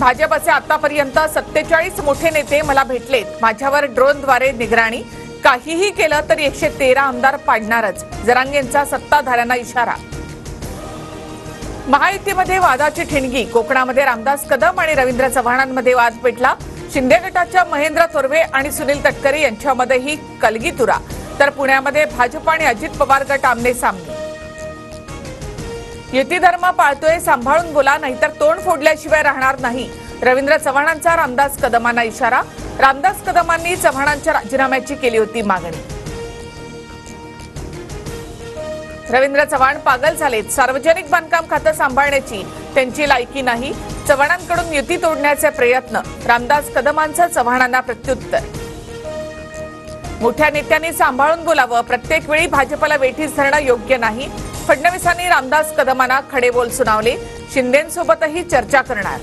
भाजपचे आतापर्यंत 47 मोठे नेते मला भेटलेत. माझ्यावर ड्रोनद्वारे निगराणी. काहीही केलं तरी 113 आमदार पाडणारच. जरांगेंचा सत्ताधाऱ्यांना इशारा. महायुतीमध्ये वादाची ठिणगी. कोकणामध्ये रामदास कदम आणि रवींद्र चव्हाणांमध्ये वाद पेटला. शिंदे गटाच्या महेंद्र थोरवे आणि सुनील तटकरे यांच्यामध्येही कलगीतुरा. तर पुण्यामध्ये भाजप आणि अजित पवार गट आमने सामने. युती धर्म पाळतोय, सांभाळून बोला, नाहीतर तोंड फोडल्याशिवाय राहणार नाही. रवींद्र चव्हाणांचा रामदास कदमांना इशारा. रामदास कदमांनी चव्हाणांच्या राजीनाम्याची केली होती मागणी. रवींद्र चव्हाण पागल झालेत. सार्वजनिक बांधकाम खातं सांभाळण्याची त्यांची लायकी नाही. चव्हाणांकडून युती तोडण्याचे प्रयत्न. रामदास कदमांचं चव्हाणांना प्रत्युत्तर. मोठ्या नेत्यांनी सांभाळून बोलावं. प्रत्येक वेळी भाजपला वेठीस धरणं योग्य नाही. फडणवीसांनी रामदास कदमांना खडे बोल सुनावले. शिंदेंसोबतही चर्चा करणार.